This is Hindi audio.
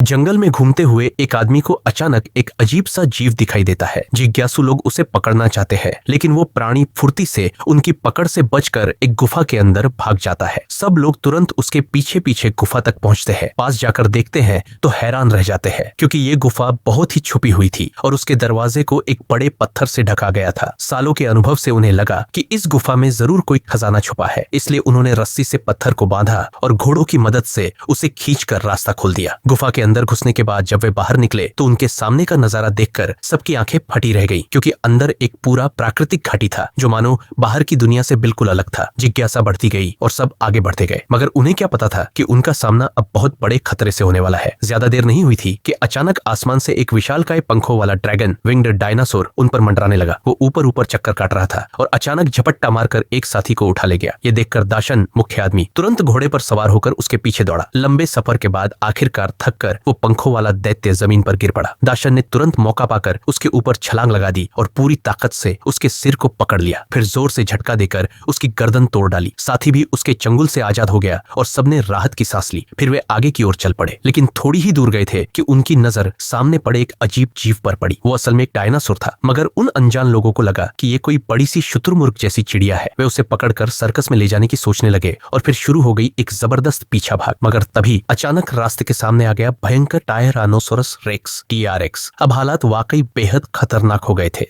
जंगल में घूमते हुए एक आदमी को अचानक एक अजीब सा जीव दिखाई देता है। जिज्ञासु लोग उसे पकड़ना चाहते हैं, लेकिन वो प्राणी फुर्ती से उनकी पकड़ से बचकर एक गुफा के अंदर भाग जाता है। सब लोग तुरंत उसके पीछे पीछे गुफा तक पहुंचते हैं। पास जाकर देखते हैं तो हैरान रह जाते हैं, क्योंकि ये गुफा बहुत ही छुपी हुई थी और उसके दरवाजे को एक बड़े पत्थर से ढका गया था। सालों के अनुभव से उन्हें लगा कि इस गुफा में जरूर कोई खजाना छुपा है, इसलिए उन्होंने रस्सी से पत्थर को बांधा और घोड़ों की मदद से उसे खींचकर रास्ता खोल दिया। गुफा के अंदर घुसने के बाद जब वे बाहर निकले तो उनके सामने का नजारा देखकर सबकी आंखें फटी रह गई, क्योंकि अंदर एक पूरा प्राकृतिक घाटी था जो मानो बाहर की दुनिया से बिल्कुल अलग था। जिज्ञासा बढ़ती गई और सब आगे बढ़ते गए, मगर उन्हें क्या पता था कि उनका सामना अब बहुत बड़े खतरे से होने वाला है। ज्यादा देर नहीं हुई थी कि अचानक आसमान से एक विशालकाय पंखों वाला ड्रैगन विंग्ड डायनासोर उन पर मंडराने लगा। वो ऊपर ऊपर चक्कर काट रहा था और अचानक झपट्टा मारकर एक साथी को उठा ले गया। ये देखकर दाशन, मुख्य आदमी, तुरंत घोड़े पर सवार होकर उसके पीछे दौड़ा। लंबे सफर के बाद आखिरकार थककर वो पंखों वाला दैत्य जमीन पर गिर पड़ा। दाशन ने तुरंत मौका पाकर उसके ऊपर छलांग लगा दी और पूरी ताकत से उसके सिर को पकड़ लिया। फिर जोर से झटका देकर उसकी गर्दन तोड़ डाली। साथी भी उसके चंगुल से आजाद हो गया और सबने राहत की सांस ली। फिर वे आगे की ओर चल पड़े, लेकिन थोड़ी ही दूर गए थे कि उनकी नजर सामने पड़े एक अजीब जीव पर पड़ी। वो असल में एक डायनासोर था, मगर उन अनजान लोगों को लगा कि ये कोई बड़ी सी शुतुरमुर्ग जैसी चिड़िया है। वे उसे पकड़कर सर्कस में ले जाने की सोचने लगे और फिर शुरू हो गई एक जबरदस्त पीछा भाग। मगर तभी अचानक रास्ते के सामने आ गया भयंकर टायरानोसोरस रेक्स TRX। अब हालात वाकई बेहद खतरनाक हो गए थे।